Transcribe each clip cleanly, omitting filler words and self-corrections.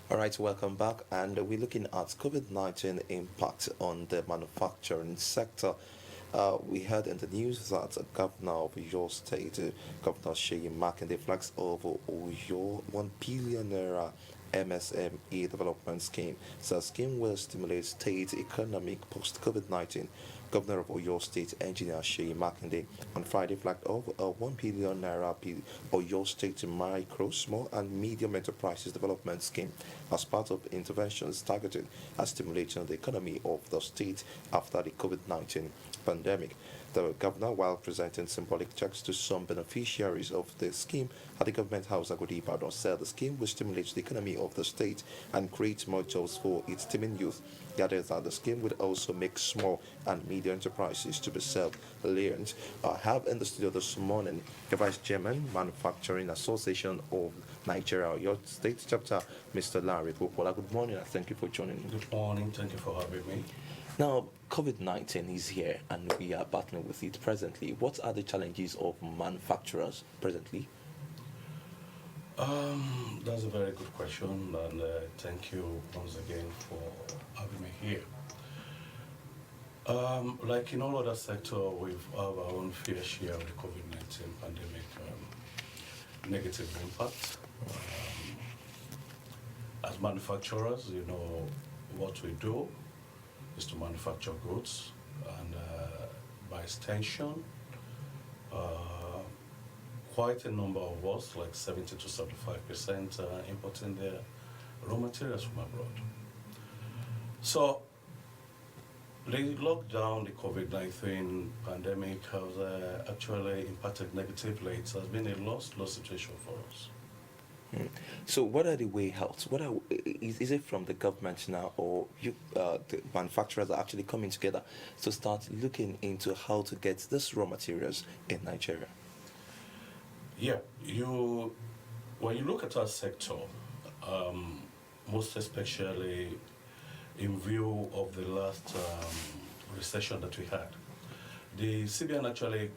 All right, welcome back. And we're looking at COVID-19 impact on the manufacturing sector. We heard in the news that Governor of your state, Governor Sheyi Makinde, flags over Oyo 1 billion naira MSME development scheme. So, the scheme will stimulate state economic post COVID-19. Governor of Oyo State, Engineer Sheyi Makinde, on Friday flagged over a 1 billion naira Oyo State Micro, Small and Medium Enterprises Development Scheme as part of interventions targeted at stimulating the economy of the state after the COVID-19 pandemic. The governor, while presenting symbolic checks to some beneficiaries of the scheme at the government house Agodi Ibadan, said the scheme will stimulate the economy of the state and create more jobs for its teeming youth. He added that the scheme would also make small and medium enterprises to be self-reliant. I have in the studio this morning the Vice Chairman, Manufacturing Association of Nigeria, your state chapter, Mr. Lanre Popoola. Good morning and thank you for joining me. Good morning. Thank you for having me. Now, COVID-19 is here and we are battling with it presently. What are the challenges of manufacturers presently? That's a very good question, and thank you once again for having me here. Like in all other sectors, we have our own fair share of the COVID-19 pandemic negative impact. As manufacturers, what we do is to manufacture goods, and by extension, quite a number of us, like 70 to 75%, importing their raw materials from abroad. So the lockdown, the COVID-19 pandemic has actually impacted negatively. It has been a loss situation for us. So, what are the way out? Is it from the government now, or the manufacturers are actually coming together to start looking into how to get these raw materials in Nigeria? Yeah, when you look at our sector, most especially in view of the last recession that we had, the CBN actually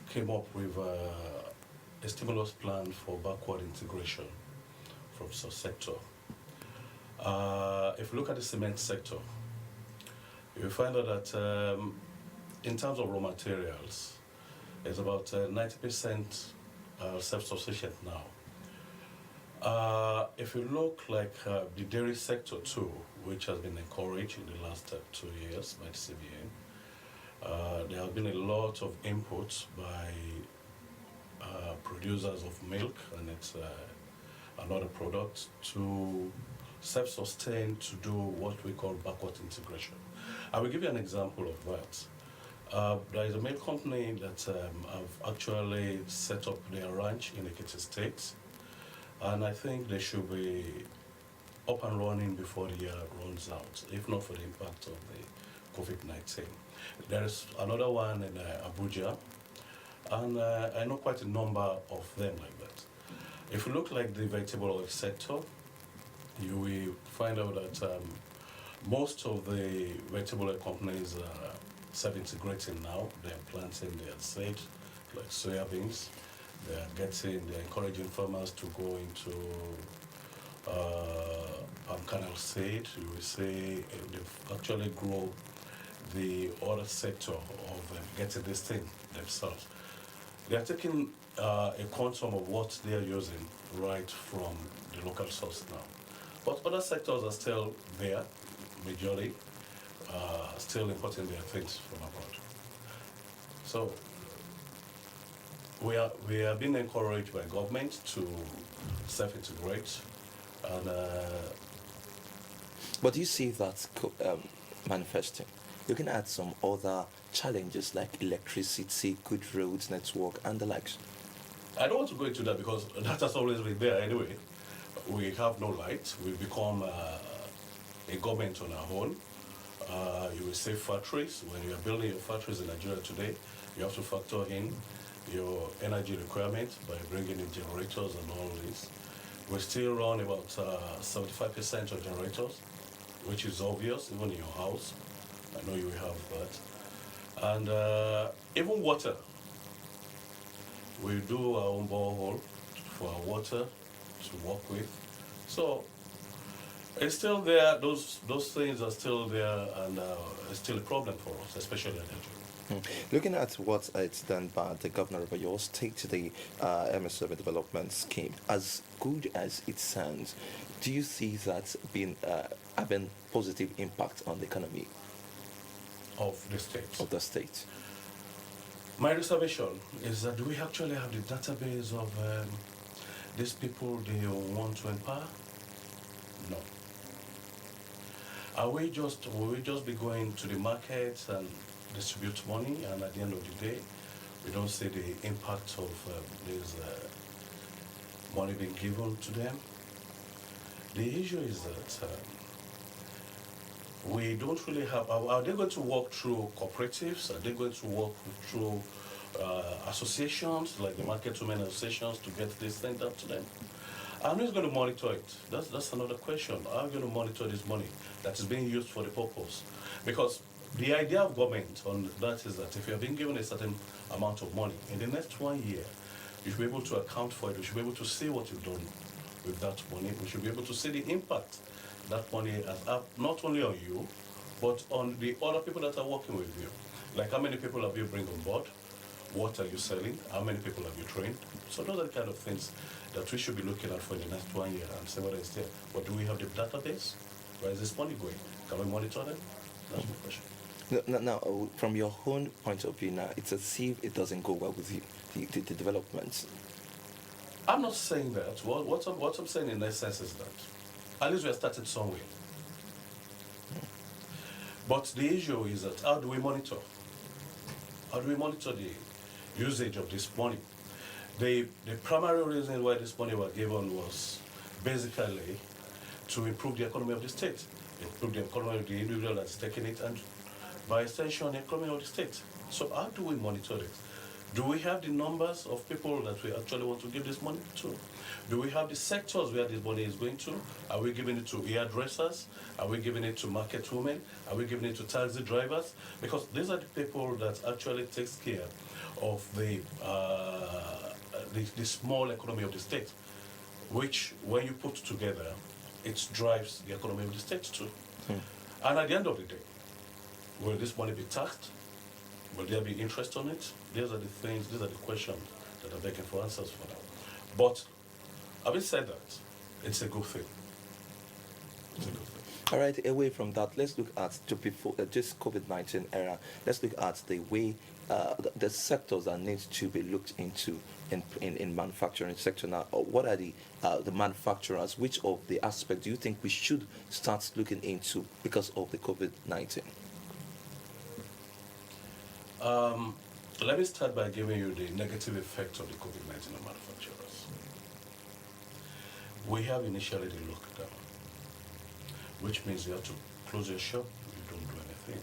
came up with a stimulus plan for backward integration from such sector. If you look at the cement sector, you find out that in terms of raw materials, it's about 90% self-sufficient now. If you look like the dairy sector too, which has been encouraged in the last 2 years by the CBN, there have been a lot of inputs by producers of milk and its another product to self-sustain, to do what we call backward integration. I will give you an example of that. There is a milk company that have actually set up their ranch in Ekiti State, and I think they should be up and running before the year runs out, if not for the impact of the COVID-19. There is another one in Abuja, and I know quite a number of them like that. If you look like the vegetable oil sector, you will find out that most of the vegetable oil companies are self-integrating now. They're planting their seed, like soya beans. They're encouraging farmers to go into palm kernel seed. You will see they've actually grow the other sector of getting this thing themselves. They are taking a quantum of what they are using right from the local source now. But other sectors are still there, majorly, still importing their things from abroad. So we are being encouraged by government to self-integrate, and But do you see that manifesting? Looking at some other challenges like electricity, good roads, network, and the likes. I don't want to go into that because that has always been there anyway. We have no light. We've become a government on our own. You will say factories. When you are building your factories in Nigeria today, you have to factor in your energy requirement by bringing in generators and all this. We still run about 75% of generators, which is obvious, even in your house. I know you will have that. And even water. We do our own borehole for our water to work with. So It's still there. Those things are still there, and it's still a problem for us, especially at Nigeria. Hmm. Looking at what it's done by the governor of your state, the MSW development scheme, as good as it sounds, do you see that being having positive impact on the economy Of the state. of the state? My reservation is that do we actually have the database of these people they want to empower? No. Will we just be going to the markets and distribute money, and at the end of the day, we don't see the impact of this money being given to them? The issue is that we don't really have. Are they going to work through cooperatives? Are they going to work through associations like the market women associations to get this sent out to them? And who's going to monitor it? That's another question. How are you going to monitor this money that is being used for the purpose? Because the idea of government on that is that if you are being given a certain amount of money, in the next 1 year, you should be able to account for it. You should be able to see what you've done with that money. We should be able to see the impact that money has had, not only on you, but on the other people that are working with you. Like how many people have you bring on board? What are you selling? How many people have you trained? So those are the kind of things that we should be looking at for the next 1 year and see whether it's there. But do we have the database? Where is this money going? Can we monitor them? That's my question. Now, from your own point of view, now it's as if it doesn't go well with the developments. I'm not saying that. What I'm saying in essence is that at least we are starting somewhere. But the issue is that how do we monitor? How do we monitor the usage of this money? The primary reason why this money was given was basically to improve the economy of the state, improve the economy of the individual that's taking it, and by extension, the economy of the state. So how do we monitor it? Do we have the numbers of people that we actually want to give this money to? Do we have the sectors where this money is going to? Are we giving it to hairdressers? Are we giving it to market women? Are we giving it to taxi drivers? Because these are the people that actually takes care of the small economy of the state, which when you put together, it drives the economy of the state too. And at the end of the day, will this money be taxed? Will there be interest on it? These are the things, these are the questions that are begging for answers for now. But having said that, it's a good thing. It's a good thing. All right, away from that, let's look at before just COVID-19 era. Let's look at the way the sectors that need to be looked into in manufacturing sector now. What are the manufacturers? Which of the aspects do you think we should start looking into because of the COVID-19? Let me start by giving you the negative effect of the COVID-19 on manufacturers. We have initially the lockdown, which means you have to close your shop, you don't do anything.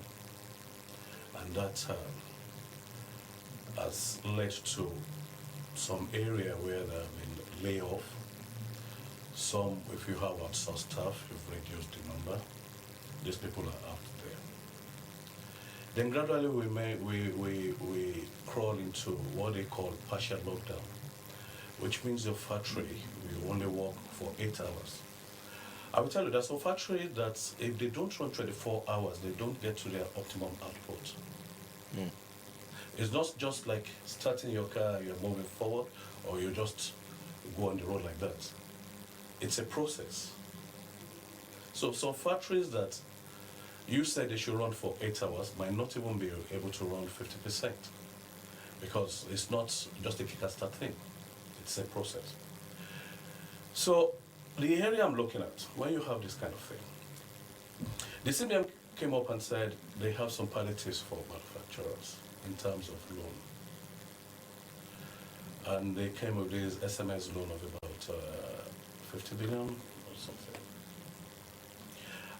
And that has led to some area where there have been layoff. Some, if you have outsourced staff, you've reduced the number. These people are out there. Then gradually we crawl into what they call partial lockdown, which means your factory will only work for 8 hours. I will tell you there's some factory that if they don't run 24 hours, they don't get to their optimum output. It's not just like starting your car, you're moving forward, or you just go on the road like that. It's a process. So some factories that you said they should run for 8 hours might not even be able to run 50%, because it's not just a kick-start thing. It's a process. So the area I'm looking at, when you have this kind of thing, the CBN came up and said they have some palliatives for manufacturers in terms of loan. And they came with this SMS loan of about 50 billion or something.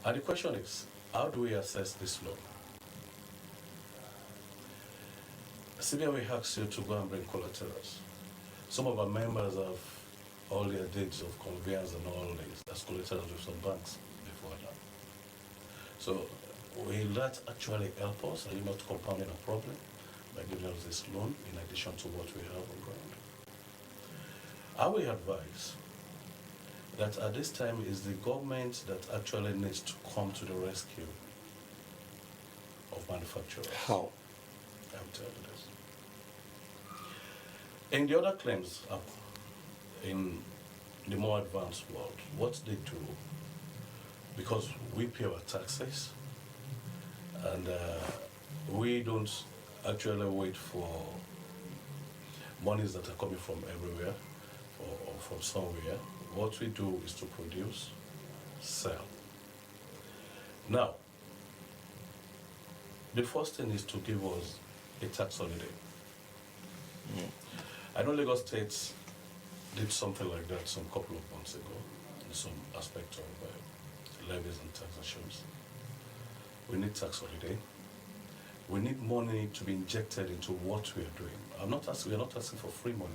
And the question is, how do we assess this loan? CBN will ask you to go and bring collaterals. Some of our members have all their deeds of conveyance and all this as collaterals with some banks before that. So will that actually help us? Are you not compounding a problem by giving us this loan in addition to what we have on ground? I will advise that at this time is the government that actually needs to come to the rescue of manufacturers. How? I'm telling you this. In the other claims, in the more advanced world, what they do, because we pay our taxes, and we don't actually wait for monies that are coming from everywhere or from somewhere. What we do is to produce, sell. Now, the first thing is to give us a tax holiday. I know Lagos State did something like that some couple of months ago in some aspect of levies and taxations. We need tax holiday. We need money to be injected into what we are doing. We are not asking for free money,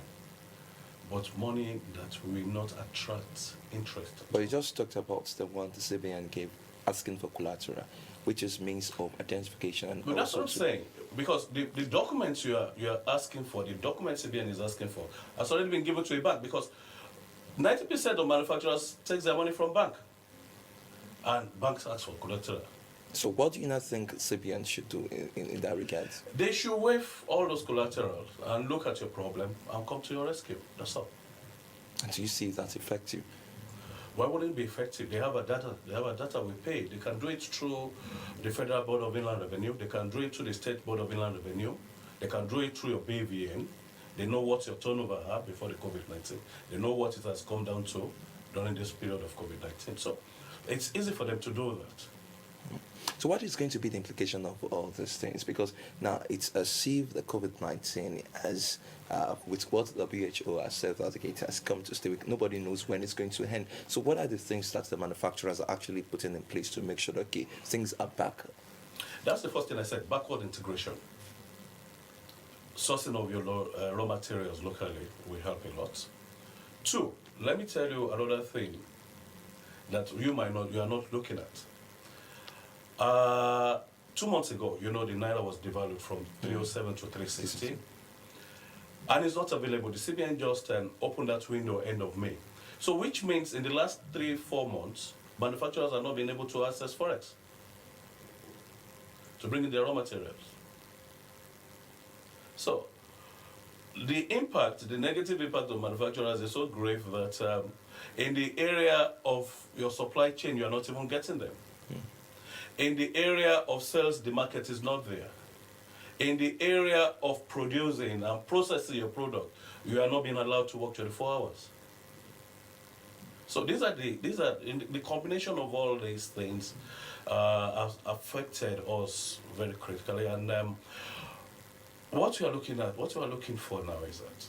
but money that will not attract interest. But you just talked about the one the CBN gave, asking for collateral, which is means of identification. And But that's what I'm saying. Because the documents you are asking for, the documents CBN is asking for, has already been given to a bank, because 90% of manufacturers takes their money from bank, and banks ask for collateral. So what do you not think CBN should do in that regard? They should waive all those collaterals and look at your problem and come to your rescue. That's all. And do you see that's effective? Why wouldn't it be effective? They have a data. They have a data we pay. They can do it through the Federal Board of Inland Revenue. They can do it through the State Board of Inland Revenue. They can do it through your BVN. They know what your turnover are before the COVID-19. They know what it has come down to during this period of COVID-19. So it's easy for them to do that. So what is going to be the implication of all these things? Because now it's as if the COVID-19 has, with what the WHO has said that it has come to stay. Nobody knows when it's going to end. So what are the things that the manufacturers are actually putting in place to make sure that, okay, things are back? That's the first thing I said, backward integration. Sourcing of your raw materials locally will help a lot. Two, let me tell you another thing that you are not looking at. 2 months ago, the Naira was devalued from 307 to 360. And it's not available. The CBN just opened that window end of May. So which means in the last 3-4 months, manufacturers are not being able to access Forex to bring in their raw materials. So the negative impact of manufacturers is so grave that in the area of your supply chain, you are not even getting them. In the area of sales, the market is not there. In the area of producing and processing your product, you are not being allowed to work 24 hours. So these are the combination of all these things have affected us very critically. And what we are looking for now is that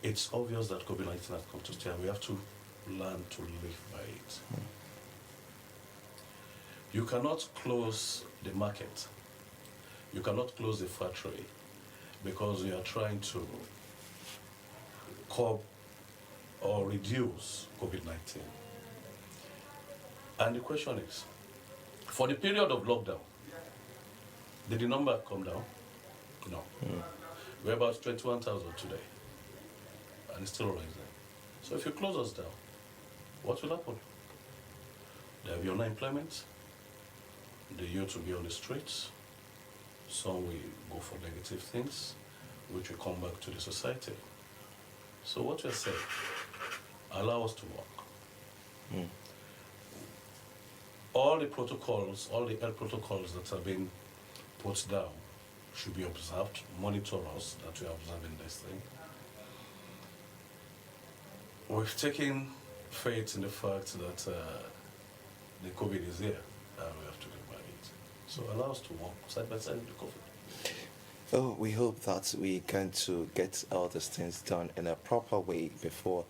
it's obvious that COVID-19 has come to stay, and we have to learn to live by it. You cannot close the market. You cannot close the factory because you are trying to curb or reduce COVID-19. And the question is, for the period of lockdown, did the number come down? No. We're about 21,000 today, and it's still rising. So if you close us down, what will happen? There will be unemployment. The youth will be on the streets. Some will go for negative things, which will come back to the society. So what we're saying, allow us to work. All the protocols, all the health protocols that have been put down should be observed. Monitor us that we are observing this thing. We've taken faith in the fact that the COVID is here, and we have to live by it. So allow us to walk side by side with the COVID. Oh, we hope that we can to get all these things done in a proper way before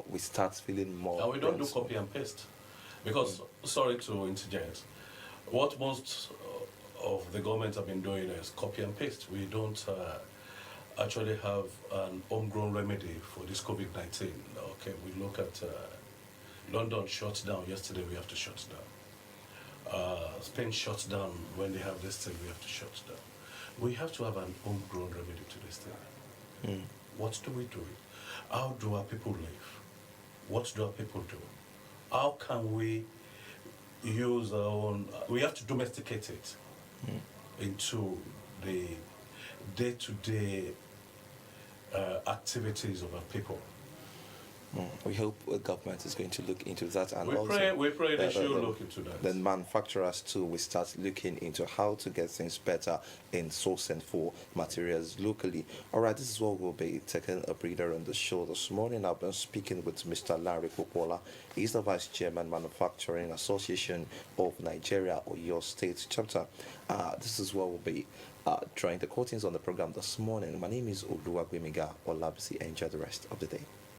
we start feeling more. And we don't do copy and paste. Because, sorry to interject, what most of the government have been doing is copy and paste. We don't actually have an homegrown remedy for this COVID-19. Okay, we look at London shut down yesterday, we have to shut down. Spain shuts down when they have this thing, we have to shut down. We have to have an homegrown remedy to this thing. What do we do? How do our people live? what do our people do? How can we use our own? We have to domesticate it into the day-to-day activities of our people. We hope the government is going to look into that, and We also pray they the, should the, look into that. the manufacturers too will start looking into how to get things better in sourcing for materials locally. All right, this is what we'll be taking a breather on the show this morning. I've been speaking with Mr. Lanre Popoola. He's the Vice Chairman, Manufacturing Association of Nigeria, or your state chapter. This is what we'll be drawing the curtains on the program this morning. My name is Oluwagwemiga Olabisi. Enjoy the rest of the day.